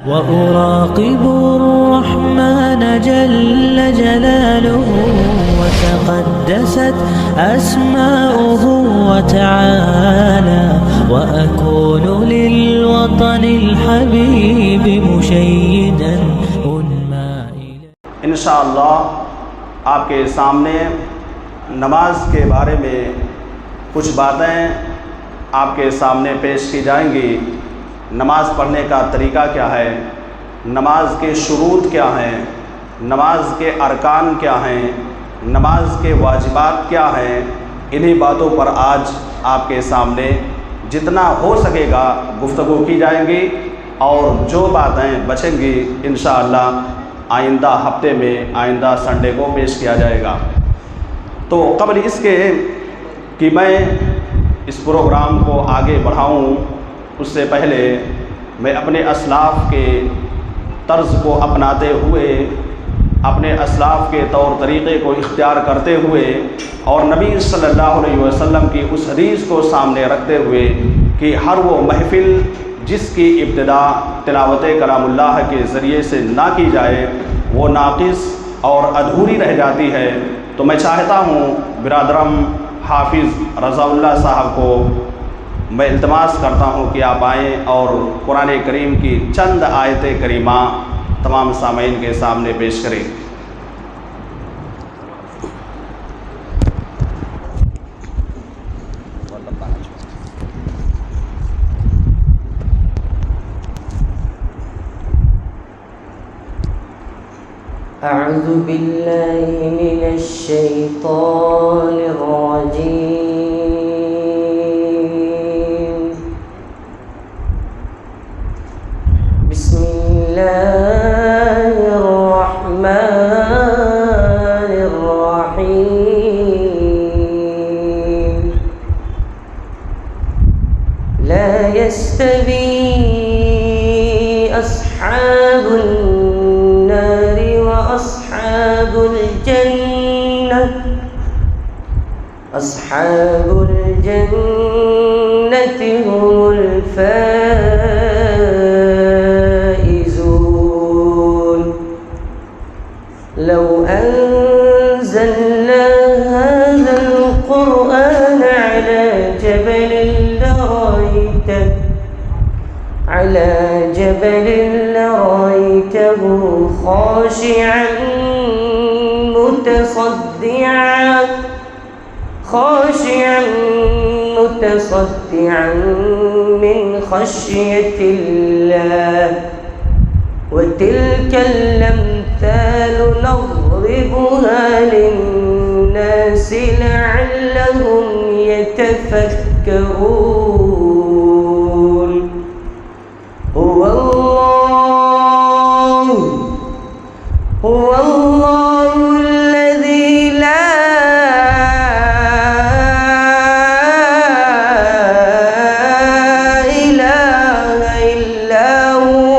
وأراقب الرحمن جل جلاله وتقدست أسماؤه وتعالى وأكون للوطن الحبيب مشيدا أنمى انشاءاللہ آپ کے سامنے نماز کے بارے میں کچھ باتیں آپ کے سامنے پیش کی جائیں گی۔ نماز پڑھنے کا طریقہ کیا ہے، نماز کے شروط کیا ہیں، نماز کے ارکان کیا ہیں، نماز کے واجبات کیا ہیں، انہی باتوں پر آج آپ کے سامنے جتنا ہو سکے گا گفتگو کی جائیں گی، اور جو باتیں بچیں گی انشاءاللہ آئندہ ہفتے میں آئندہ سنڈے کو پیش کیا جائے گا۔ تو قبل اس کے کہ میں اس پروگرام کو آگے بڑھاؤں، اس سے پہلے میں اپنے اسلاف کے طرز کو اپناتے ہوئے، اپنے اسلاف کے طور طریقے کو اختیار کرتے ہوئے، اور نبی صلی اللہ علیہ وسلم کی اس حدیث کو سامنے رکھتے ہوئے کہ ہر وہ محفل جس کی ابتدا تلاوت کلام اللہ کے ذریعے سے نہ کی جائے وہ ناقص اور ادھوری رہ جاتی ہے، تو میں چاہتا ہوں برادرم حافظ رضا اللہ صاحب کو میں التماس کرتا ہوں کہ آپ آئیں اور قرآن کریم کی چند آیت کریمہ تمام سامعین کے سامنے پیش کریں۔ أعوذ بالله من الشيطان الرجيم بسم الله الرحمن الرحيم لا يستوي أصحاب النار وأصحاب الجنة أصحاب الجنة هم الفائزون لو أنزلنا هذا القرآن على جبل لرأيته خاشعا متصدعا من خشية الله وتلك الأمثال نضربها للناس لعلهم يتفكرون هو الله الذي لا إله إلا هو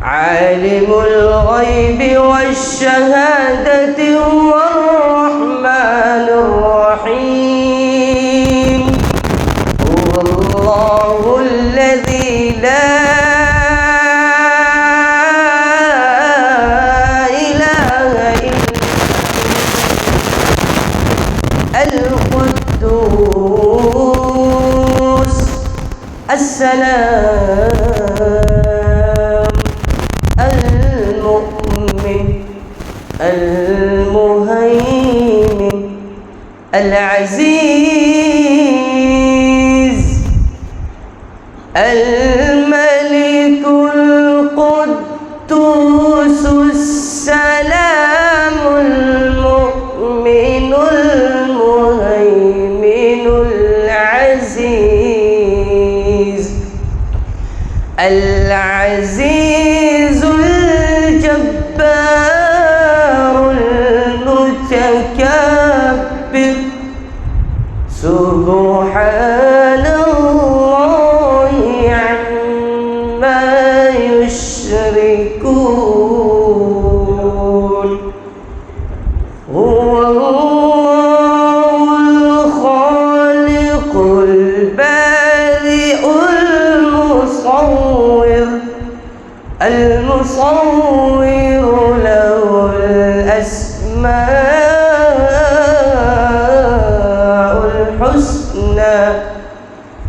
عالم الغيب والشهادة هو الرحمن الرحيم هو الله الذي لا القدوس السلام المؤمن المهيمن العزيز الملك القدوس السلام المؤمن المهيمن العزيز الجبار المتكبر سبحان الله عما يشركون هو الله الخالق البارئ المصور المصور له الأسماء الحسنى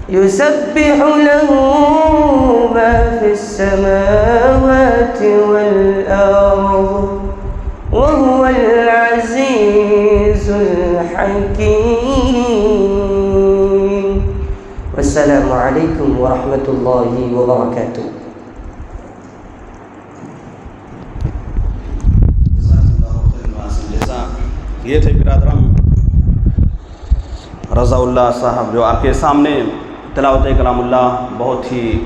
يسبح له ما في السماوات والأرض وهو العزيز الحكيم. والسلام عليكم ورحمة الله وبركاته. یہ تھے برادرم رضا اللہ صاحب جو آپ کے سامنے تلاوت کلام اللہ بہت ہی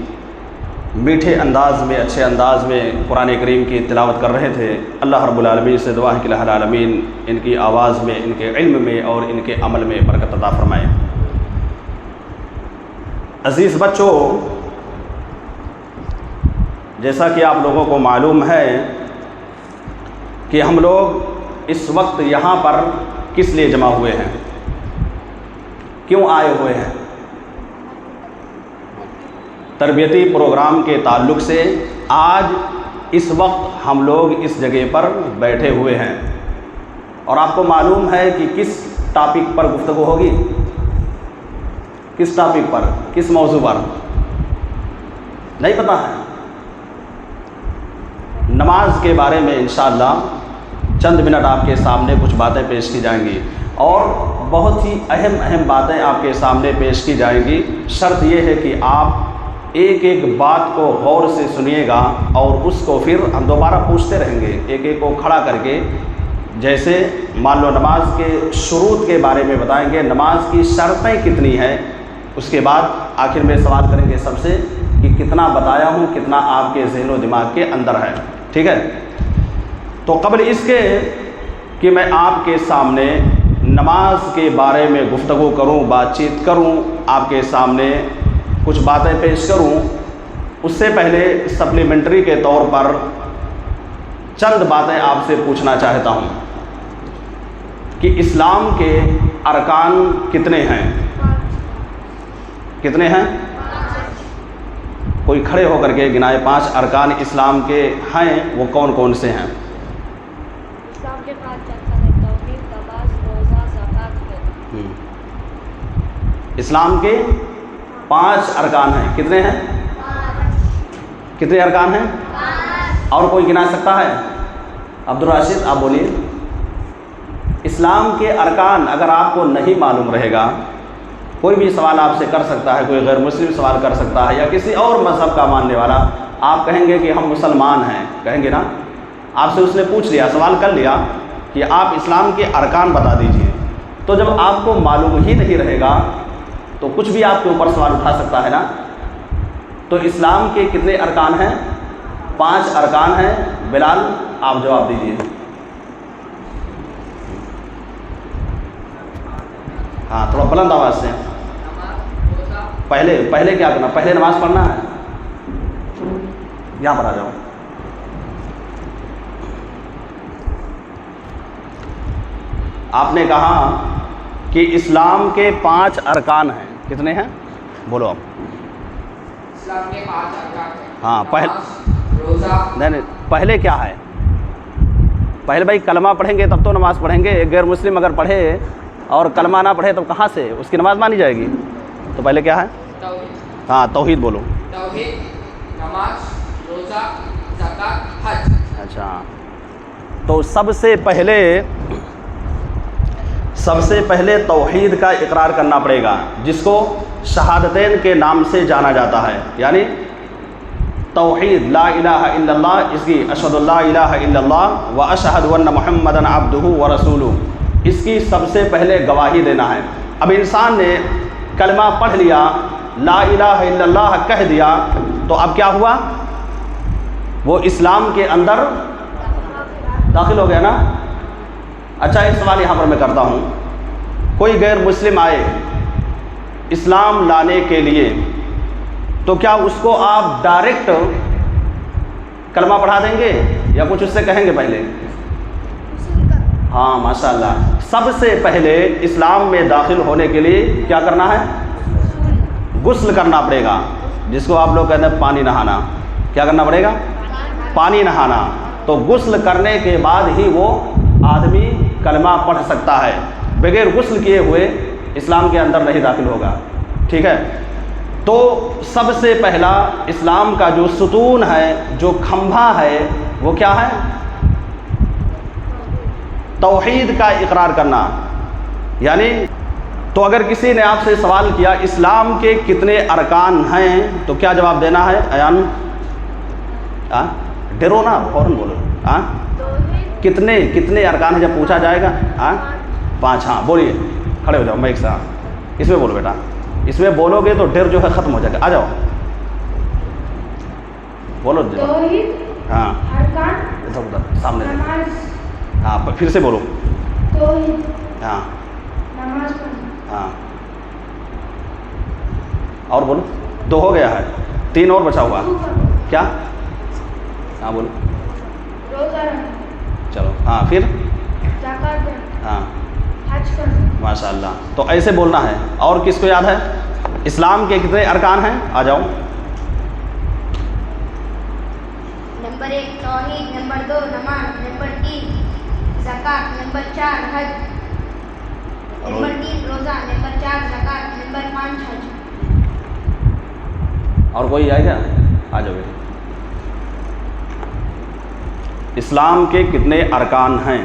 میٹھے انداز میں اچھے انداز میں قرآن کریم کی تلاوت کر رہے تھے. اللہ رب العالمین سے دعا ہے کہ الہ العالمین ان کی آواز میں، ان کے علم میں اور ان کے عمل میں برکت عطا فرمائے. عزیز بچوں، جیسا کہ آپ لوگوں کو معلوم ہے کہ ہم لوگ اس وقت یہاں پر کس لیے جمع ہوئے ہیں، کیوں آئے ہوئے ہیں؟ تربیتی پروگرام کے تعلق سے آج اس وقت ہم لوگ اس جگہ پر بیٹھے ہوئے ہیں، اور آپ کو معلوم ہے کہ کس ٹاپک پر گفتگو ہوگی، کس ٹاپک پر، کس موضوع پر؟ نہیں پتہ ہے؟ نماز کے بارے میں انشاءاللہ چند منٹ آپ کے سامنے کچھ باتیں پیش کی جائیں گی، اور بہت ہی اہم باتیں آپ کے سامنے پیش کی جائیں گی. شرط یہ ہے کہ آپ ایک ایک بات کو غور سے سنیے گا اور اس کو پھر ہم دوبارہ پوچھتے رہیں گے ایک ایک کو کھڑا کر کے. جیسے مان لو نماز کے شروط کے بارے میں بتائیں گے، نماز کی شرطیں کتنی ہیں، اس کے بعد آخر میں سوال کریں گے سب سے کہ کتنا بتایا ہوں، کتنا آپ کے ذہن و دماغ کے اندر ہے. ٹھیک ہے؟ تو قبل اس کے کہ میں آپ کے سامنے نماز کے بارے میں گفتگو کروں، بات چیت کروں، آپ کے سامنے کچھ باتیں پیش کروں، اس سے پہلے سپلیمنٹری کے طور پر چند باتیں آپ سے پوچھنا چاہتا ہوں کہ اسلام کے ارکان کتنے ہیں؟ کتنے ہیں؟ کوئی کھڑے ہو کر کے گنائے. 5 ارکان اسلام کے ہیں، وہ کون کون سے ہیں؟ اسلام کے 5 ارکان ہیں: توحید، نماز، روزہ، زکوٰۃ، حج. اسلام کے 5 ارکان ہیں. کتنے ہیں؟ 5. کتنے ارکان ہیں؟ 5. اور کوئی گنا سکتا ہے؟ عبدالراشد آپ بولیے. اسلام کے ارکان اگر آپ کو نہیں معلوم رہے گا، کوئی بھی سوال آپ سے کر سکتا ہے، کوئی غیر مسلم سوال کر سکتا ہے یا کسی اور مذہب کا ماننے والا، آپ کہیں گے کہ ہم مسلمان ہیں، کہیں گے نا. آپ سے اس نے پوچھ لیا، سوال کر لیا کہ آپ اسلام کے ارکان بتا دیجئے، تو جب آپ کو معلوم ہی نہیں رہے گا تو کچھ بھی آپ کے اوپر سوال اٹھا سکتا ہے نا. تو اسلام کے کتنے ارکان ہیں؟ 5 ارکان ہیں. بلال آپ جواب دیجئے. ہاں تھوڑا بلند آواز سے. پہلے کیا کرنا؟ پہلے نماز پڑھنا ہے. یہاں پر آ جاؤ. آپ نے کہا کہ اسلام کے 5 ارکان ہیں. کتنے ہیں؟ بولو آپ. اسلام کے 5 ارکان ہیں. ہاں روزہ. نہیں، پہلے کیا ہے؟ پہلے بھائی کلمہ پڑھیں گے تب تو نماز پڑھیں گے. ایک غیر مسلم اگر پڑھے اور کلمہ نہ پڑھے تو کہاں سے اس کی نماز مانی جائے گی؟ تو پہلے کیا ہے؟ توحید. ہاں توحید بولو. توحید، نماز، روزہ، زکوٰۃ، حج. اچھا، تو سب سے پہلے توحید کا اقرار کرنا پڑے گا، جس کو شہادتین کے نام سے جانا جاتا ہے. یعنی توحید، لا الہ الا اللہ، اس کی اشہد اللہ الہ الا اللہ و اشہد ان محمد عبدہ و رسولہ، اس کی سب سے پہلے گواہی دینا ہے. اب انسان نے کلمہ پڑھ لیا، لا الہ الا اللہ کہہ دیا، تو اب کیا ہوا؟ وہ اسلام کے اندر داخل ہو گیا نا. اچھا، ایک سوال یہاں پر میں کرتا ہوں. کوئی غیر مسلم آئے اسلام لانے کے لیے، تو کیا اس کو آپ ڈائریکٹ کلمہ پڑھا دیں گے یا کچھ اس سے کہیں گے پہلے؟ ہاں ماشاءاللہ. سب سے پہلے اسلام میں داخل ہونے کے لیے کیا کرنا ہے؟ غسل کرنا پڑے گا، جس کو آپ لوگ کہتے ہیں پانی نہانا. کیا کرنا پڑے گا؟ پانی نہانا، تو غسل کرنے کے بعد ہی وہ آدمی کلمہ پڑھ سکتا ہے، بغیر غسل کیے ہوئے اسلام کے اندر نہیں داخل ہوگا، ٹھیک ہے۔ تو سب سے پہلا اسلام کا جو ستون ہے، جو کھمبا ہے، وہ کیا ہے؟ توحید کا اقرار کرنا۔ یعنی تو اگر کسی نے آپ سے سوال کیا اسلام کے کتنے ارکان ہیں، تو کیا جواب دینا ہے ایان؟ ڈرو نا، فوراً بولو۔ کتنے ارکان ہیں جب پوچھا جائے گا؟ 5۔ ہاں بولیے، کھڑے ہو جاؤ، میں ایک سے اس میں بولو بیٹا، اس میں بولو گے تو ڈر جو ہے ختم ہو جائے گا۔ آ جاؤ بولو۔ ہاں ادھر سامنے، ہاں پھر سے بولو۔ ہاں ہاں اور بولو۔ 2 ہو گیا ہے، 3 اور بچا ہوا۔ کیا؟ ہاں بولو۔ چلو ہاں پھر؟ ہاں ماشاء اللہ، تو ایسے بولنا ہے۔ اور کس کو یاد ہے اسلام کے کتنے ارکان ہیں؟ آ جاؤ۔ نمبر 1 توحید، نمبر 2 نماز، نمبر 3 زکات، نمبر 4 حج، نمبر 3 روزہ، نمبر 4 زکات، نمبر 5 حج۔ اور کوئی آئے گا؟ آ جاؤ بیٹے۔ اسلام کے کتنے ارکان ہیں؟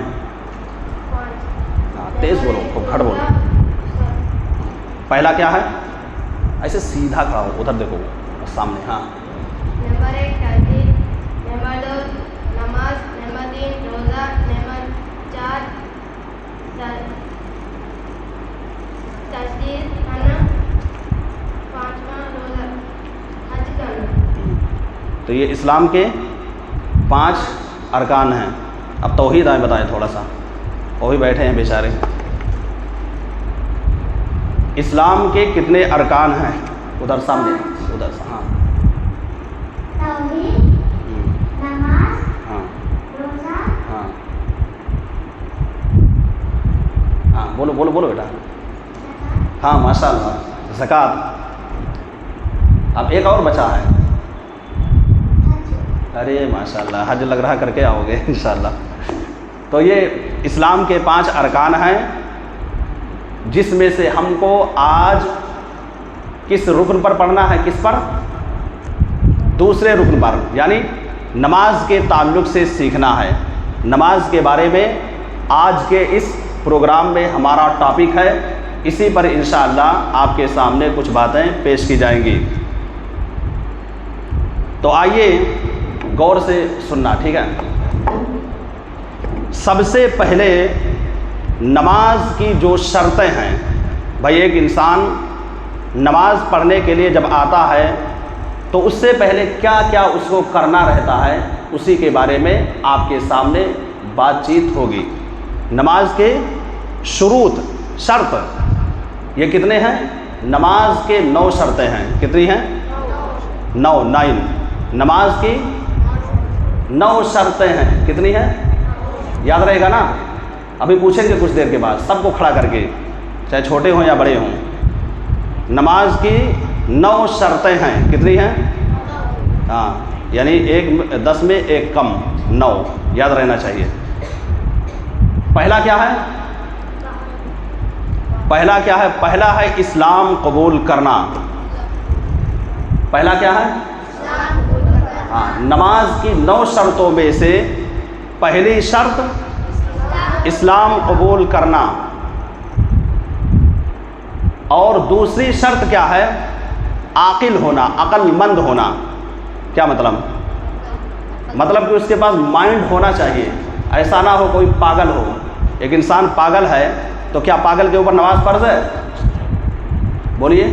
تیز بولو، خوب کھڑ بولو۔ پہلا کیا ہے؟ ایسے سیدھا کھڑا ہو، ادھر دیکھو سامنے۔ ہاں نمبر 1 توحید، نمبر 2 نماز، نمبر 3 روزہ، نمبر 4 تصدیق کرنا، 5واں روزہ حج کرنا۔ تو یہ اسلام کے 5 ارکان ہیں۔ اب توحید آئے بتائیں تھوڑا سا، وہ بھی بیٹھے ہیں بیچارے۔ اسلام کے کتنے ارکان ہیں؟ ادھر سامنے، ادھر سے۔ ہاں توحید، نماز، ہاں روزہ، ہاں ہاں بولو بولو بولو بیٹا۔ ہاں ماشاء اللہ، زکوٰۃ۔ اب ایک اور بچا ہے۔ ارے ماشاء اللہ، حج لگ رہا کر کے آؤ گے انشاءاللہ۔ تو یہ اسلام کے 5 ارکان ہیں، جس میں سے ہم کو آج کس رکن پر پڑھنا ہے؟ کس پر؟ دوسرے رکن پر، یعنی نماز کے تعلق سے سیکھنا ہے۔ نماز کے بارے میں آج کے اس پروگرام میں ہمارا ٹاپک ہے، اسی پر انشاءاللہ آپ کے سامنے کچھ باتیں پیش کی جائیں گی۔ تو آئیے غور سے سننا، ٹھیک ہے؟ سب سے پہلے نماز کی جو شرطیں ہیں، بھائی ایک انسان نماز پڑھنے کے لیے جب آتا ہے تو اس سے پہلے کیا کیا اس کو کرنا رہتا ہے، اسی کے بارے میں آپ کے سامنے بات چیت ہوگی۔ نماز کے شروط، شرط، یہ کتنے ہیں؟ نماز کے 9 شرطیں ہیں۔ کتنی ہیں؟ 9 نماز کی 9 شرطیں ہیں۔ کتنی ہیں؟ یاد رہے گا نا؟ ابھی پوچھیں گے کچھ دیر کے بعد، سب کو کھڑا کر کے، چاہے چھوٹے ہوں یا بڑے ہوں۔ نماز کی 9 شرطیں ہیں۔ کتنی ہیں؟ ہاں، یعنی 10 میں 1 کم، 9 یاد رہنا چاہیے۔ پہلا کیا ہے؟ پہلا ہے اسلام قبول کرنا۔ پہلا کیا ہے؟ ہاں، نماز کی 9 شرطوں میں سے پہلی شرط اسلام قبول کرنا، اور دوسری شرط کیا ہے؟ عاقل ہونا، عقل مند ہونا۔ کیا مطلب؟ مطلب کہ اس کے پاس مائنڈ ہونا چاہیے، ایسا نہ ہو کوئی پاگل ہو۔ ایک انسان پاگل ہے تو کیا پاگل کے اوپر نماز فرض ہے؟ بولیے۔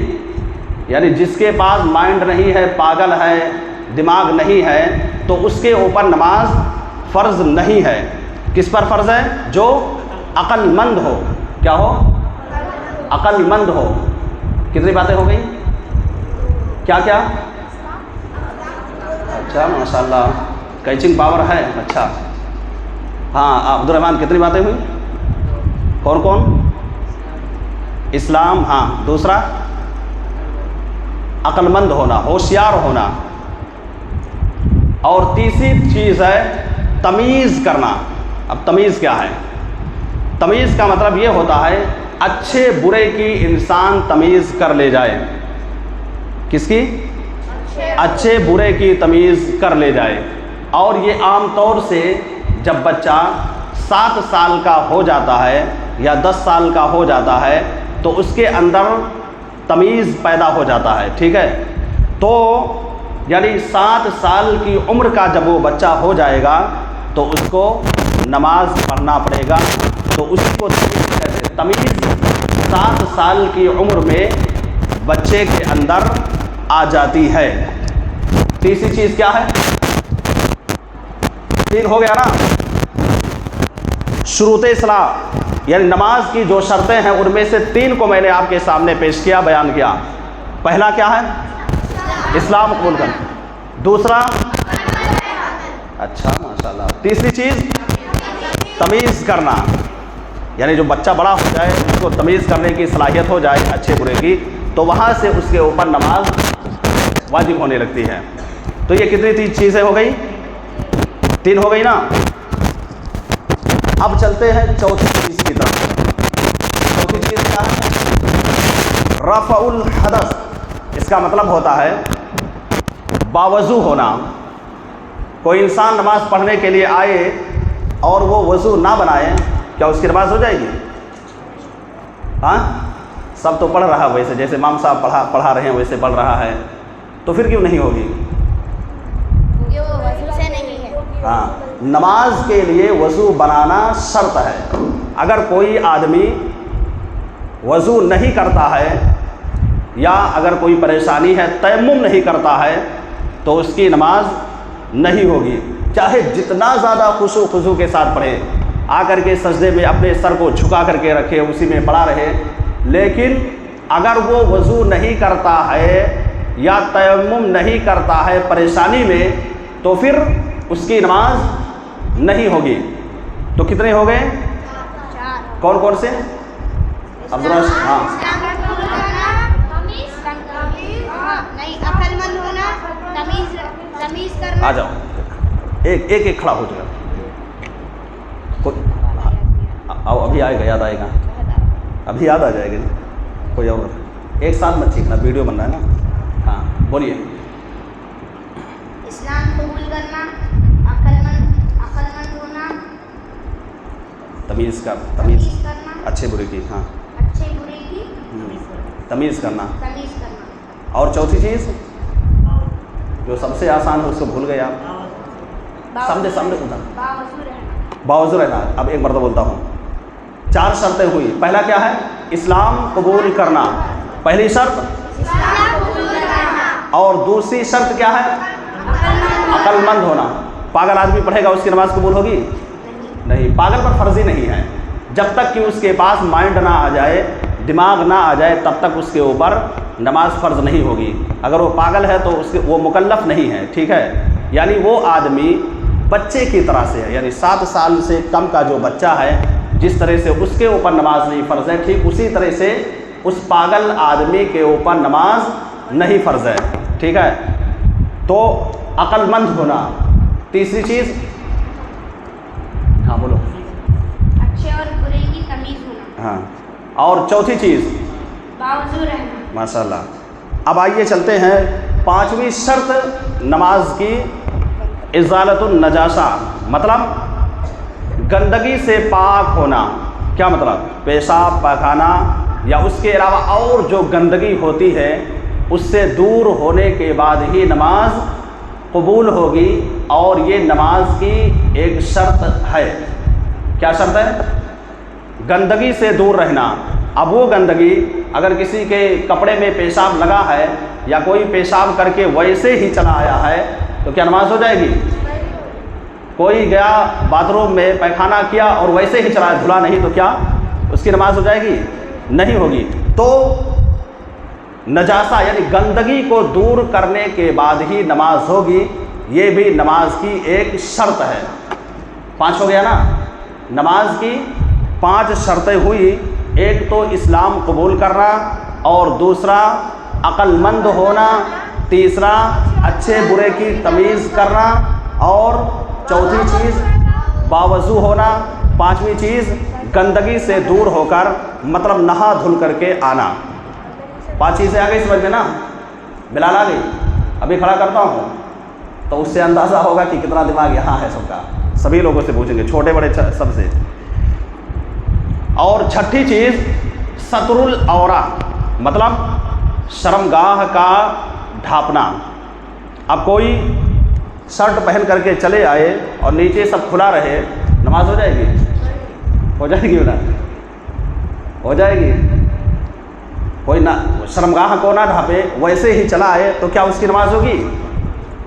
یعنی جس کے پاس مائنڈ نہیں ہے، پاگل ہے، دماغ نہیں ہے، تو اس کے اوپر نماز فرض نہیں ہے۔ کس پر فرض ہے؟ جو عقل مند ہو۔ کیا ہو؟ عقل مند ہو۔ کتنی باتیں ہو گئی؟ کیا کیا؟ اچھا ماشاء اللہ، کیچنگ پاور ہے، اچھا۔ ہاں عبد الرحمن، کتنی باتیں ہوئی؟ کون کون؟ اسلام، ہاں۔ دوسرا عقل مند ہونا، ہوشیار ہونا۔ اور تیسری چیز ہے تمیز کرنا۔ اب تمیز کیا ہے؟ تمیز کا مطلب یہ ہوتا ہے اچھے برے کی انسان تمیز کر لے جائے۔ کس کی؟ اچھے برے کی تمیز کر لے جائے۔ اور یہ عام طور سے جب بچہ 7 سال کا ہو جاتا ہے یا 10 سال کا ہو جاتا ہے تو اس کے اندر تمیز پیدا ہو جاتا ہے، ٹھیک ہے؟ تو یعنی 7 سال کی عمر کا جب وہ بچہ ہو جائے گا تو اس کو نماز پڑھنا پڑے گا، تو اسی کو تمیز کہتے ہیں۔ تمیز 7 سال کی عمر میں بچے کے اندر آ جاتی ہے۔ تیسری چیز کیا ہے؟ 3 ہو گیا نا؟ شروط اصلاح یعنی نماز کی جو شرطیں ہیں ان میں سے 3 کو میں نے آپ کے سامنے پیش کیا، بیان کیا۔ پہلا کیا ہے؟ اسلام قبول کرنا۔ دوسرا، اچھا ماشاءاللہ، تیسری چیز تمیز کرنا، یعنی جو بچہ بڑا ہو جائے اس کو تمیز کرنے کی صلاحیت ہو جائے اچھے برے کی، تو وہاں سے اس کے اوپر نماز واجب ہونے لگتی ہے۔ تو یہ کتنی چیزیں ہو گئی؟ 3 ہو گئی نا؟ اب چلتے ہیں چوتھی چیز کی طرف۔ چوتھی چیز کیا ہے؟ رفع الحدث۔ اس کا مطلب ہوتا ہے باوضو ہونا۔ کوئی انسان نماز پڑھنے کے لیے آئے اور وہ وضو نہ بنائے، کیا اس کی نماز ہو جائے گی؟ ہاں، سب تو پڑھ رہا ہے ویسے، جیسے امام صاحب پڑھا رہے ہیں ویسے پڑھ رہا ہے، تو پھر کیوں نہیں ہوگی؟ کیونکہ وہ وضو سے نہیں ہے۔ ہاں، نماز کے لیے وضو بنانا شرط ہے۔ اگر کوئی آدمی وضو نہیں کرتا ہے یا اگر کوئی پریشانی ہے، تیمم نہیں کرتا ہے، تو اس کی نماز نہیں ہوگی، چاہے جتنا زیادہ خشوع خضوع کے ساتھ پڑھے، آ کر کے سجدے میں اپنے سر کو جھکا کر کے رکھے، اسی میں پڑا رہے، لیکن اگر وہ وضو نہیں کرتا ہے یا تیمم نہیں کرتا ہے پریشانی میں، تو پھر اس کی نماز نہیں ہوگی۔ تو کتنے ہو گئے؟ 4۔ کون کون سے؟ عبدالرشید، ہاں، نہیں، عقل مند ہونا، تمیز کرنا۔ آ جاؤ، ایک کھڑا ہو جائے، آؤ، ابھی آئے گا، یاد آئے گا، ابھی یاد آ جائے گا، کوئی اور ایک ساتھ مت سیکھنا، ویڈیو بن رہا ہے نا۔ ہاں بولیے۔ اسلام قبول کرنا، عقل مند ہونا، تمیز کرنا، اچھے برے کی، ہاں، اچھے برے کی تمیز کرنا۔ تمیز کرنا۔ اور چوتھی چیز جو سب سے آسان ہے اس کو بھول گئے آپ، سمجھے ادھر، باوضو رہنا۔ باوضو رہنا۔ اب ایک مرتبہ بولتا ہوں، 4 شرطیں ہوئی۔ پہلا کیا ہے؟ اسلام قبول کرنا، پہلی شرط۔ اسلام قبول کرنا۔ اور دوسری شرط کیا ہے؟ عقل مند ہونا۔ پاگل آدمی پڑھے گا اس کی نماز قبول ہوگی؟ نہیں، پاگل پر فرضی نہیں ہے، جب تک کہ اس کے پاس مائنڈ نہ آ جائے، دماغ نہ آ جائے، تب تک اس کے اوپر نماز فرض نہیں ہوگی۔ اگر وہ پاگل ہے تو وہ مکلف نہیں ہے، ٹھیک ہے؟ یعنی وہ آدمی بچے کی طرح سے ہے، یعنی 7 سال سے کم کا جو بچہ ہے، جس طرح سے اس کے اوپر نماز نہیں فرض ہے، ٹھیک اسی طرح سے اس پاگل آدمی کے اوپر نماز نہیں فرض ہے، ٹھیک ہے؟ تو عقل مند ہونا، تیسری چیز، ہاں بولو، اچھے اور برے کی تمیز ہونا، ہاں، اور چوتھی چیز، باوضو رہنا۔ ماشاءاللہ۔ اب آئیے چلتے ہیں 5ویں شرط نماز کی، ازالت النجاسہ، مطلب گندگی سے پاک ہونا۔ کیا مطلب؟ پیشاب، پاخانہ یا اس کے علاوہ اور جو گندگی ہوتی ہے اس سے دور ہونے کے بعد ہی نماز قبول ہوگی، اور یہ نماز کی ایک شرط ہے۔ کیا شرط ہے؟ گندگی سے دور رہنا۔ اب وہ گندگی اگر کسی کے کپڑے میں پیشاب لگا ہے یا کوئی پیشاب کر کے ویسے ہی چلا آیا ہے تو کیا نماز ہو جائے گی؟ کوئی گیا باتھ روم میں پیخانہ کیا اور ویسے ہی چلا، دھلا نہیں، تو کیا اس کی نماز ہو جائے گی؟ نہیں ہوگی۔ تو نجاسہ یعنی گندگی کو دور کرنے کے بعد ہی نماز ہوگی، یہ بھی نماز کی ایک شرط ہے۔ 5 ہو گیا نا؟ نماز کی 5 شرطیں ہوئی، ایک تو اسلام قبول کرنا، اور دوسرا عقل مند ہونا، تیسرا اچھے برے کی تمیز کرنا، اور چوتھی چیز باوضو ہونا، پانچویں چیز گندگی سے دور ہو کر مطلب نہا دھل کر کے آنا۔ 5 چیزیں آ گئی سمجھ میں نا؟ بلال آ گئی؟ ابھی کھڑا کرتا ہوں تو اس سے اندازہ ہوگا کہ کتنا دماغ یہاں ہے سب کا، سبھی لوگوں سے پوچھیں گے، چھوٹے بڑے سب سے۔ اور چھٹی چیز ستر العورہ، مطلب شرمگاہ کا ڈھانپنا۔ اب کوئی شرٹ پہن کر کے چلے آئے اور نیچے سب کھلا رہے، نماز ہو جائے گی؟ ہو جائے گی؟ ہو جائے گی؟ کوئی نہ شرمگاہ کو نہ ڈھانپے، ویسے ہی چلا آئے تو کیا اس کی نماز ہوگی؟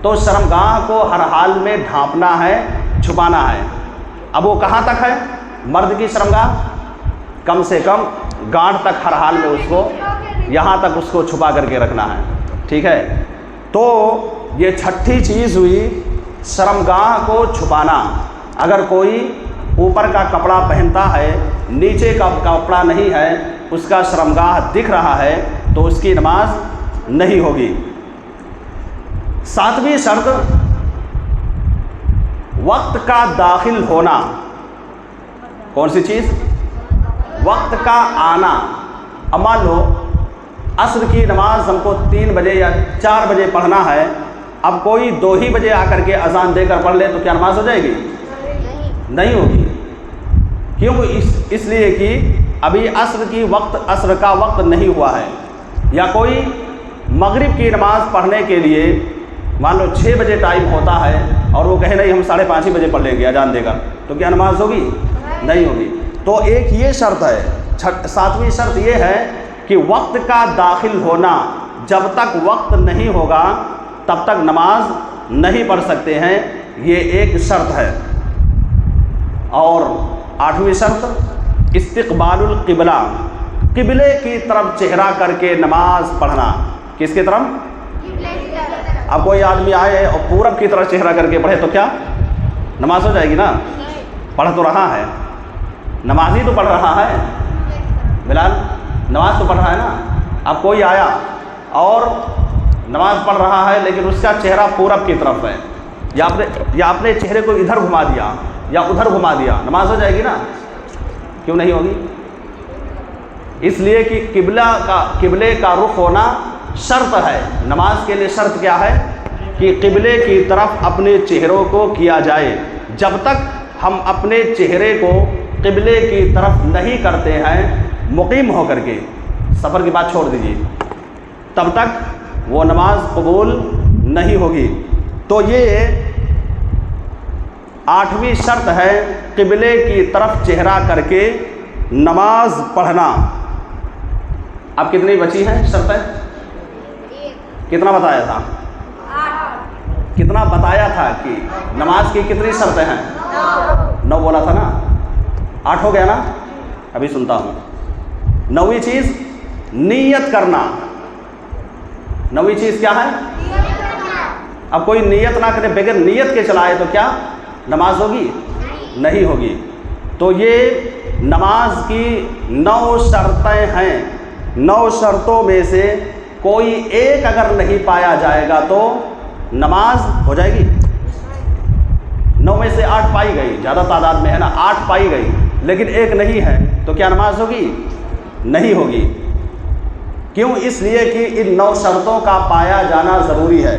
تو شرمگاہ کو ہر حال میں ڈھانپنا ہے، چھپانا ہے۔ اب وہ کہاں تک ہے؟ مرد کی شرمگاہ کم سے کم گانٹھ تک ہر حال میں اس کو، یہاں تک اس کو چھپا کر کے رکھنا ہے، ٹھیک ہے؟ تو یہ چھٹی چیز ہوئی شرمگاہ کو چھپانا۔ اگر کوئی اوپر کا کپڑا پہنتا ہے، نیچے کا کپڑا نہیں ہے، اس کا شرمگاہ دکھ رہا ہے تو اس کی نماز نہیں ہوگی۔ 7ویں شرط وقت کا داخل ہونا۔ کون سی چیز؟ وقت کا آنا۔ اب مان لو عصر کی نماز ہم کو 3 بجے یا 4 بجے پڑھنا ہے، اب کوئی 2 ہی بجے آ کر کے اذان دے کر پڑھ لے تو کیا نماز ہو جائے گی؟ نہیں ہوگی۔ کیوں؟ اس لیے کہ ابھی عصر کا وقت نہیں ہوا ہے۔ یا کوئی مغرب کی نماز پڑھنے کے لیے مان لو 6 بجے ٹائم ہوتا ہے اور وہ کہے نہیں ہم 5:30 بجے پڑھ لیں گے اذان دے کر، تو کیا نماز ہوگی؟ نہیں ہوگی۔ تو ایک یہ شرط ہے۔ 7ویں شرط یہ ہے کہ وقت کا داخل ہونا، جب تک وقت نہیں ہوگا تب تک نماز نہیں پڑھ سکتے ہیں، یہ ایک شرط ہے۔ اور 8ویں شرط استقبال القبلہ، قبلے کی طرف چہرہ کر کے نماز پڑھنا۔ کس کی طرف؟ اب کوئی آدمی آئے اور پورب کی طرف چہرہ کر کے پڑھے تو کیا نماز ہو جائے گی؟ نا، پڑھ تو رہا ہے، نماز ہی تو پڑھ رہا ہے، بلال نماز تو پڑھ رہا ہے نا۔ اب کوئی آیا اور نماز پڑھ رہا ہے لیکن اس کا چہرہ پورب کی طرف ہے، یا اپنے چہرے کو ادھر گھما دیا یا ادھر گھما دیا، نماز ہو جائے گی نا؟ کیوں نہیں ہوگی؟ اس لیے کہ قبلے کا رخ ہونا شرط ہے۔ نماز کے لیے شرط کیا ہے؟ کہ قبلے کی طرف اپنے چہروں کو کیا جائے۔ جب تک ہم اپنے چہرے کو قبلے کی طرف نہیں کرتے ہیں مقیم ہو کر کے، سفر کی بات چھوڑ دیجیے، تب تک وہ نماز قبول نہیں ہوگی۔ تو یہ 8ویں شرط ہے قبلے کی طرف چہرہ کر کے نماز پڑھنا۔ اب کتنی بچی ہیں شرطیں؟ کتنا بتایا تھا؟ کتنا بتایا تھا کہ نماز کی کتنی شرطیں ہیں؟ 9 بولا تھا نا، 8 ہو گیا نا؟ ابھی سنتا ہوں۔ 9ویں چیز نیت کرنا۔ 9ویں چیز کیا ہے؟ اب کوئی نیت نہ کرے، بغیر نیت کے چلائے تو کیا نماز ہوگی؟ نہیں ہوگی۔ تو یہ نماز کی 9 شرطیں ہیں۔ 9 شرطوں میں سے کوئی ایک اگر نہیں پایا جائے گا تو نماز ہو جائے گی؟ 9 میں سے 8 پائی گئی، زیادہ تعداد میں ہے نا، 8 پائی گئی لیکن ایک نہیں ہے تو کیا نماز ہوگی؟ نہیں ہوگی۔ کیوں؟ اس لیے کہ ان 9 شرطوں کا پایا جانا ضروری ہے۔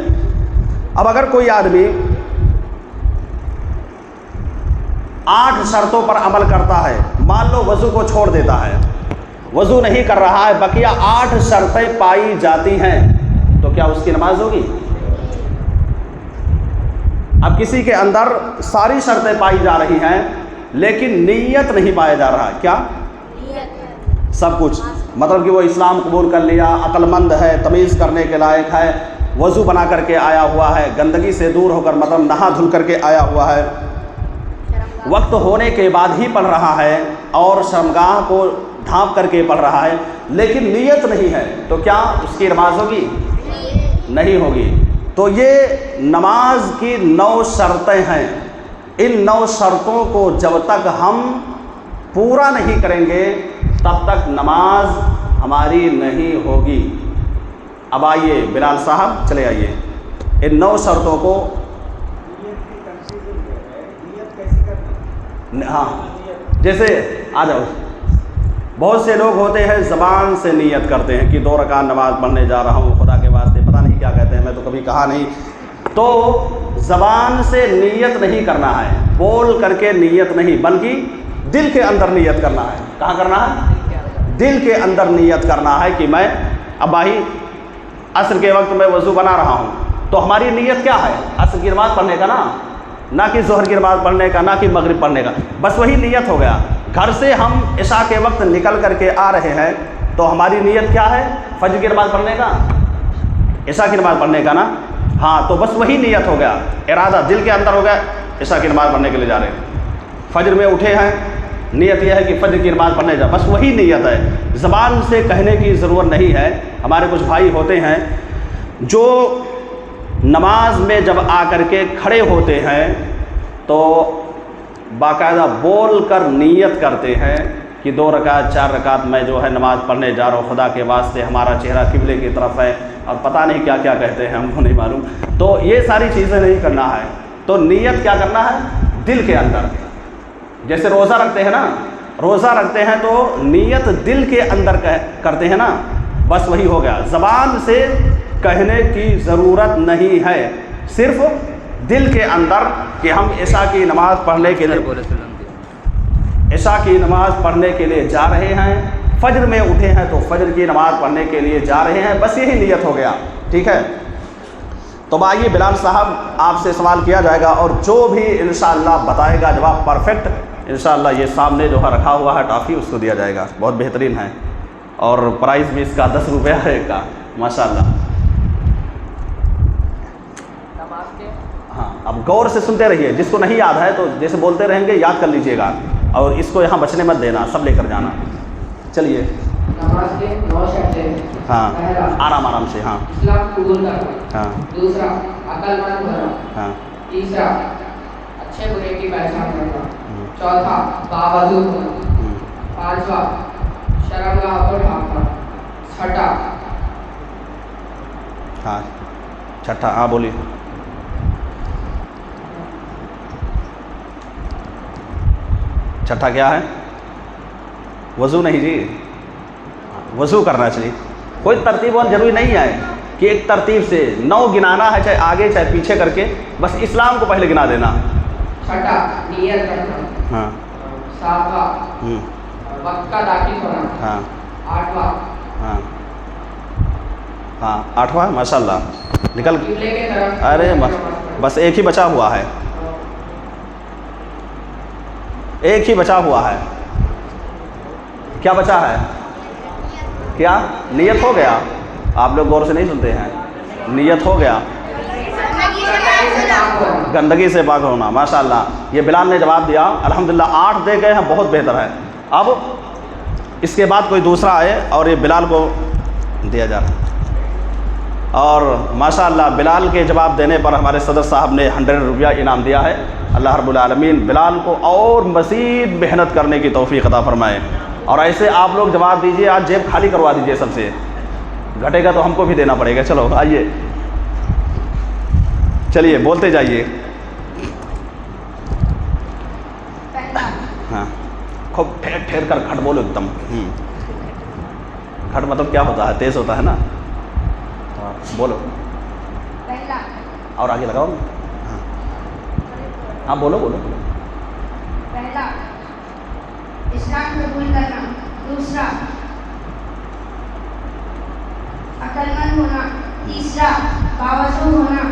اب اگر کوئی آدمی 8 شرطوں پر عمل کرتا ہے، مان لو وضو کو چھوڑ دیتا ہے، وضو نہیں کر رہا ہے، بقیہ 8 شرطیں پائی جاتی ہیں تو کیا اس کی نماز ہوگی؟ اب کسی کے اندر ساری شرطیں پائی جا رہی ہیں لیکن نیت نہیں پایا جا رہا، کیا؟ سب کچھ، مطلب کہ وہ اسلام قبول کر لیا، عقل مند ہے، تمیز کرنے کے لائق ہے، وضو بنا کر کے آیا ہوا ہے، گندگی سے دور ہو کر مطلب نہا دھل کر کے آیا ہوا ہے، وقت ہونے کے بعد ہی پڑھ رہا ہے اور شرمگاہ کو ڈھانپ کر کے پڑھ رہا ہے لیکن نیت نہیں ہے تو کیا اس کی نماز ہوگی؟ نہیں ہوگی۔ تو یہ نماز کی 9 شرطیں ہیں۔ ان 9 شرطوں کو جب تک ہم پورا نہیں کریں گے تب تک نماز ہماری نہیں ہوگی۔ اب آئیے بلال صاحب چلے آئیے، ان 9 شرطوں کو ہاں جیسے آ جاؤ، بہت سے لوگ ہوتے ہیں زبان سے نیت کرتے ہیں کہ 2 رکعت نماز پڑھنے جا رہا ہوں خدا کے واسطے، پتہ نہیں کیا کہتے ہیں، میں تو کبھی کہا نہیں. تو زبان سے نیت نہیں کرنا ہے، بول کر کے نیت نہیں، بلکہ دل کے اندر نیت کرنا ہے. کہاں کرنا ہے؟ دل کے اندر نیت کرنا ہے کہ میں اب بھائی عصر کے وقت میں وضو بنا رہا ہوں، تو ہماری نیت کیا ہے؟ عصر کی نماز پڑھنے کا نا، نہ کہ ظہر کی نماز پڑھنے کا، نہ کہ مغرب پڑھنے کا، بس وہی نیت ہو گیا. گھر سے ہم عشاء کے وقت نکل کر کے آ رہے ہیں تو ہماری نیت کیا ہے؟ فجر کی نماز پڑھنے کا، عشاء کی نماز پڑھنے کا نا. ہاں تو بس وہی نیت ہو گیا، ارادہ دل کے اندر ہو گیا، عشاء کی نماز پڑھنے کے لیے جا رہے ہیں. فجر میں اٹھے ہیں، نیت یہ ہے کہ فجر کی نماز پڑھنے جا، بس وہی نیت ہے. زبان سے کہنے کی ضرورت نہیں ہے. ہمارے کچھ بھائی ہوتے ہیں جو نماز میں جب آ کر کے کھڑے ہوتے ہیں تو باقاعدہ بول کر نیت کرتے ہیں کہ 2 رکعت 4 رکعت میں جو ہے نماز پڑھنے جا رہا ہوں خدا کے واسطے، ہمارا چہرہ قبلے کی طرف ہے، اور پتہ نہیں کیا کیا کہتے ہیں، ہم کو نہیں معلوم. تو یہ ساری چیزیں نہیں کرنا ہے. تو نیت کیا کرنا ہے؟ دل کے اندر. جیسے روزہ رکھتے ہیں نا، روزہ رکھتے ہیں تو نیت دل کے اندر کرتے ہیں نا، بس وہی ہو گیا. زبان سے کہنے کی ضرورت نہیں ہے، صرف دل کے اندر کہ ہم عشاء کی نماز پڑھنے کے لیے عشاء کی نماز پڑھنے کے لیے جا رہے ہیں، فجر میں اٹھے ہیں تو فجر کی نماز پڑھنے کے لیے جا رہے ہیں، بس یہی نیت ہو گیا. ٹھیک ہے. تو آئیے بلال صاحب آپ سے سوال کیا جائے گا، اور جو بھی انشاءاللہ بتائے گا جواب پرفیکٹ، انشاءاللہ یہ سامنے جو ہے رکھا ہوا ہے ٹافی، اس کو دیا جائے گا. بہت بہترین ہے، اور پرائز بھی اس کا 10 روپیہ ہے ایک کا، ماشاءاللہ. ہاں اب غور سے سنتے رہیے، جس کو نہیں یاد ہے تو جیسے بولتے رہیں گے یاد کر لیجئے گا، اور اس کو یہاں بچنے مت دینا، سب لے کر جانا. چلیے نماز کے 9 شرطیں. ہاں پہلا آرام سے. ہاں اسلام قبول کرنا. ہاں دوسرا عقل مند ہونا. ہاں تیسرا اچھے برے کی پہچان کرنا. چوتھا باوضو ہونا. پانچواں شرمگاہ کو ڈھانپنا. چھٹا ہاں چھٹا. ہاں بولیے. چھٹا کیا ہے؟ وضو نہیں جی، وضو کرنا چاہیے. کوئی ترتیب اور ضروری نہیں ہے کہ ایک ترتیب سے 9 گنانا ہے، چاہے آگے چاہے پیچھے کر کے، بس اسلام کو پہلے گنا دینا. چھٹا نیت کرنا. ہاں ساتواں وقت کا داخل ہونا. ہاں آٹھواں ہاں ہاں 8واں ماشاءاللہ نکل. قبلے کے طرف. ارے بس ایک ہی بچا ہوا ہے، ایک ہی بچا ہوا ہے. کیا بچا ہے؟ کیا؟ نیت ہو گیا. آپ لوگ غور سے نہیں سنتے ہیں. نیت ہو گیا، گندگی سے پاک ہونا. ماشاءاللہ یہ بلال نے جواب دیا، الحمدللہ 8 دے گئے ہیں، بہت بہتر ہے. اب اس کے بعد کوئی دوسرا آئے اور یہ بلال کو دیا جا رہا ہے. اور ماشاءاللہ بلال کے جواب دینے پر ہمارے صدر صاحب نے 100 روپیہ انعام دیا ہے. اللہ رب العالمین بلال کو اور مزید محنت کرنے کی توفیق عطا فرمائے. اور ایسے آپ لوگ جواب دیجئے، آج جیب خالی کروا دیجئے سب سے، گھٹے گا تو ہم کو بھی دینا پڑے گا. چلو آئیے، چلیے بولتے جائیے. ہاں خوب ٹھہر ٹھہر کر کھٹ بولو ایک دم. کھٹ مطلب کیا ہوتا ہے؟ تیز ہوتا ہے نا. بولو. پہلا اور آگے لگاؤ. ہاں بولو بولو. پہلا اسلام قبول کرنا. دوسرا عقل مند ہونا. تیسرا باوضو ہونا.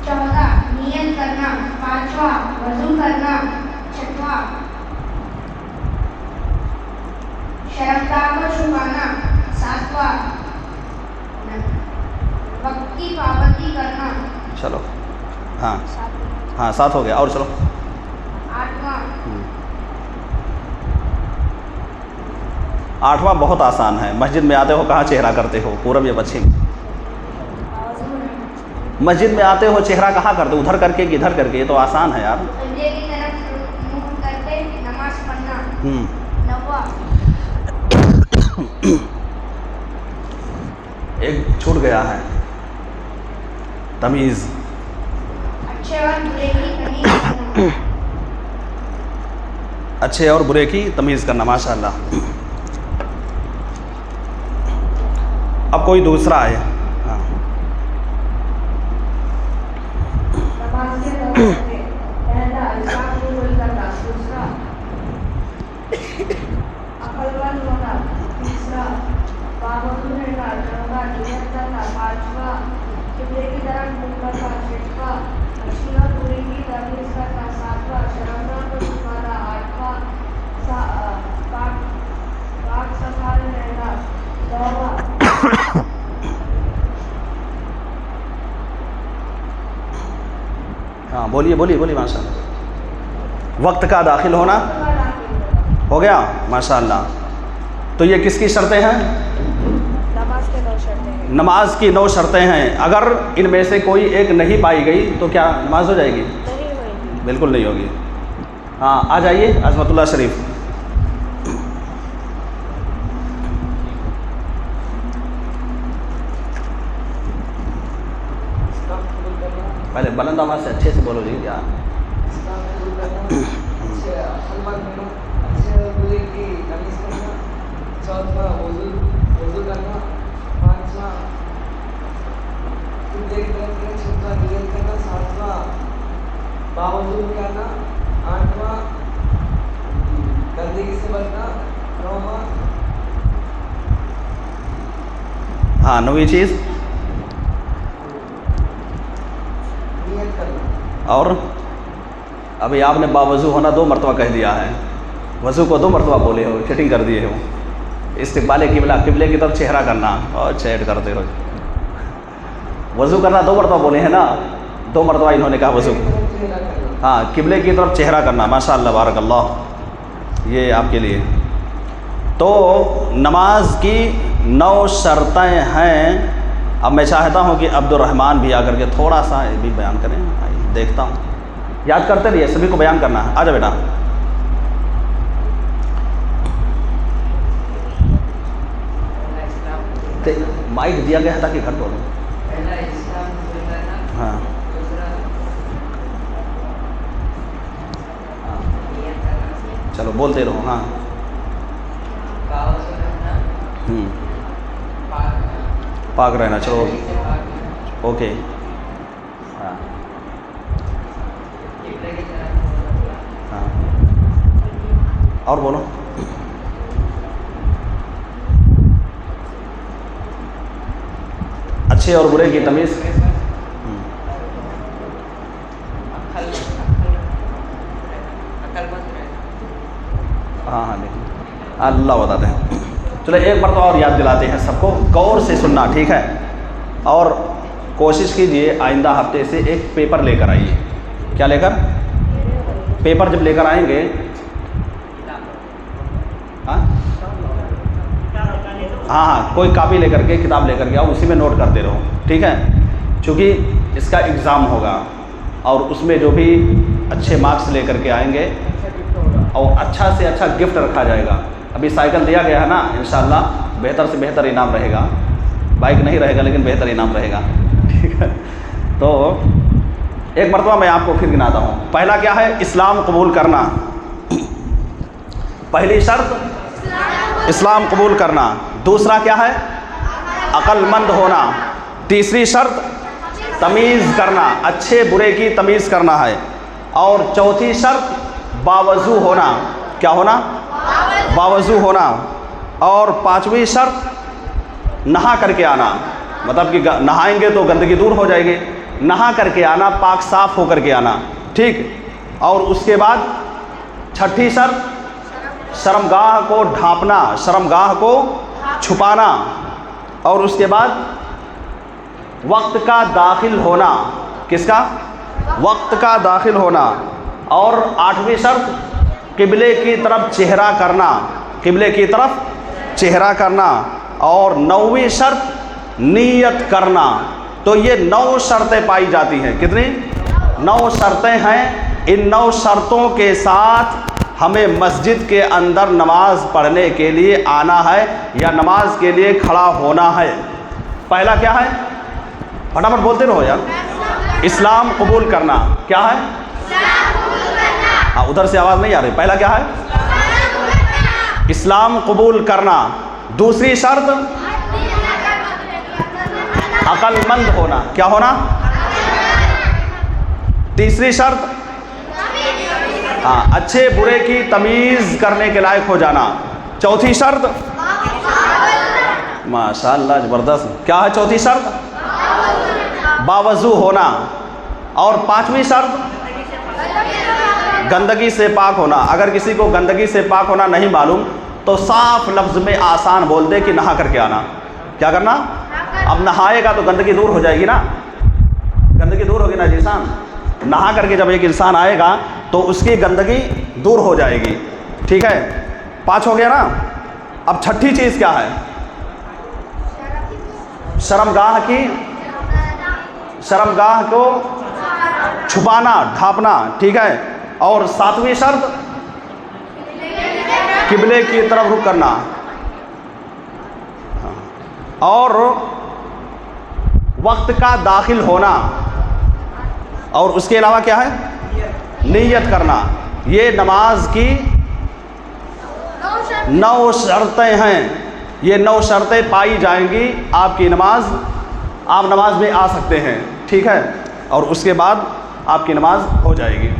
چوتھا نیت کرنا. پانچواں وضو کرنا. چھٹواں شرمگاہ کو چھپانا. ساتواں وقت کی پابندی کرنا. چلو ہاں ہاں 7 ہو گیا. اور چلو. آٹھواں بہت آسان ہے. مسجد میں آتے ہو کہاں چہرہ کرتے ہو؟ پورب یا پچھم؟ مسجد میں آتے ہو چہرہ کہاں کرتے ہو؟ ادھر کر کے کہ ادھر کر کے؟ یہ تو آسان ہے یار. قبلے کی طرف منہ کر کے نماز پڑھنا. نواں ایک چھوٹ گیا ہے، تمیز. اچھے اور برے کی تمیز اچھے اور برے کی تمیز کرنا، ماشاء اللہ۔ اب کوئی دوسرا ہے، ہاں۔ نماز کے دوران میں پہلا اسلام قبول کرنا، دوسرا عقل مند ہونا، تیسرا باوضو رہنا، چوتھا نیت کرنا، پانچواں قبلے کی طرف منہ کرنا، چھٹواں اچھی اور بری کی تمیز کرنا، ساتواں شرمگاہ کو چھپانا، آٹھواں پاک صفائی رہنا، نواں ہاں بولیے بولیے بولیے، ماشاء اللہ۔ وقت کا داخل ہونا ہو گیا، ماشاء اللہ۔ تو یہ کس کی شرطیں ہیں؟ نماز کے 9 شرطیں ہیں۔ نماز کی 9 شرطیں ہیں۔ اگر ان میں سے کوئی ایک نہیں پائی گئی تو کیا نماز ہو جائے گی؟ نہیں ہوئی۔ بالکل نہیں ہوگی۔ ہاں آ جائیے عظمت اللہ شریف۔ پہلے بلند آواز سے اچھے سے بولو جی کیا؟ ہاں 9ویں چیز اور ابھی آپ نے باوضو ہونا 2 مرتبہ کہہ دیا ہے، وضو کو 2 مرتبہ بولے ہو، چیٹنگ کر دیے ہو۔ استقبال قبلہ، قبلے کی طرف چہرہ کرنا، اور چیٹ کرتے ہو۔ وضو کرنا 2 مرتبہ بولے ہیں نا، 2 مرتبہ انہوں نے کہا وضو، ہاں قبلے کی طرف چہرہ کرنا، ماشاء اللہ بارک اللہ، یہ آپ کے لیے۔ تو نماز کی 9 شرطیں ہیں۔ اب میں چاہتا ہوں کہ عبد الرحمن بھی آ کر کے تھوڑا سا یہ بھی بیان کریں، دیکھتا ہوں، یاد کرتے رہیے، سبھی کو بیان کرنا ہے۔ آ جا بیٹا۔ مائک دیا گیا ہے تاکہ گھر بولوں۔ ہاں چلو بولتے رہو، ہاں۔ پاک رہنا، چلو اوکے، ہاں ہاں اور بولو۔ اچھے اور برے کی تمیز، ہاں ہاں دیکھیں اللہ بتاتے ہیں۔ چلو ایک مرتبہ اور یاد دلاتے ہیں سب کو، غور سے سننا، ٹھیک ہے؟ اور کوشش کیجئے آئندہ ہفتے سے ایک پیپر لے کر آئیے۔ کیا لے کر؟ پیپر جب لے کر آئیں گے، ہاں ہاں کوئی کاپی لے کر کے، کتاب لے کر کے آؤ، اسی میں نوٹ کرتے رہو، ٹھیک ہے؟ چونکہ اس کا اگزام ہوگا اور اس میں جو بھی اچھے مارکس لے کر کے آئیں گے اور اچھا سے اچھا گفٹ رکھا جائے گا۔ ابھی سائیکل دیا گیا ہے نا، انشاءاللہ بہتر سے بہتر انعام رہے گا، بائک نہیں رہے گا لیکن بہتر انعام رہے گا، ٹھیک ہے؟ تو ایک مرتبہ میں آپ کو پھر گناتا ہوں۔ پہلا کیا ہے؟ اسلام قبول کرنا، پہلی شرط اسلام قبول کرنا۔ دوسرا کیا ہے؟ عقل مند ہونا۔ تیسری شرط تمیز کرنا، اچھے برے کی تمیز کرنا ہے۔ اور چوتھی شرط باوضو ہونا۔ کیا ہونا؟ باوضو ہونا۔ اور 5ویں شرط نہا کر کے آنا، مطلب کہ نہائیں گے تو گندگی دور ہو جائے گی، نہا کر کے آنا، پاک صاف ہو کر کے آنا، ٹھیک؟ اور اس کے بعد 6ٹھی شرط شرمگاہ کو ڈھانپنا، شرمگاہ کو چھپانا۔ اور اس کے بعد وقت کا داخل ہونا۔ کس کا؟ وقت کا داخل ہونا۔ اور 8ویں شرط قبلے کی طرف چہرہ کرنا، قبلے کی طرف چہرہ کرنا۔ اور 9ویں شرط نیت کرنا۔ تو یہ 9 شرطیں پائی جاتی ہیں۔ کتنی؟ 9 شرطیں ہیں۔ ان 9 شرطوں کے ساتھ ہمیں مسجد کے اندر نماز پڑھنے کے لیے آنا ہے یا نماز کے لیے کھڑا ہونا ہے۔ پہلا کیا ہے؟ پھٹافٹ بولتے رہو یار۔ اسلام قبول کرنا۔ کیا ہے؟ ادھر سے آواز نہیں آ رہی. پہلا کیا ہے؟ اسلام قبول کرنا. دوسری شرط عقل مند ہونا. کیا ہونا؟ تیسری شرط اچھے برے کی تمیز کرنے کے لائق ہو جانا. چوتھی شرط ماشاء اللہ زبردست. کیا ہے چوتھی شرط؟ باوضو ہونا. اور پانچویں شرط گندگی سے پاک ہونا. اگر کسی کو گندگی سے پاک ہونا نہیں معلوم تو صاف لفظ میں آسان بول دے کہ نہا کر کے آنا. کیا کرنا؟ اب نہائے گا تو گندگی دور ہو جائے گی نا. گندگی دور ہوگی نا جی انسان. نہا کر کے جب ایک انسان آئے گا تو اس کی گندگی دور ہو جائے گی. ٹھیک ہے, 5 ہو گیا نا. اب چھٹی چیز کیا ہے؟ شرمگاہ کو چھپانا, ڈھانپنا. ٹھیک ہے. اور 7ویں شرط قبلے کی طرف رخ کرنا. اور وقت کا داخل ہونا. اور اس کے علاوہ کیا ہے؟ نیت کرنا. یہ نماز کی 9 شرطیں ہیں. یہ 9 شرطیں پائی جائیں گی آپ کی نماز, آپ نماز میں آ سکتے ہیں. ٹھیک ہے. اور اس کے بعد آپ کی نماز ہو جائے گی.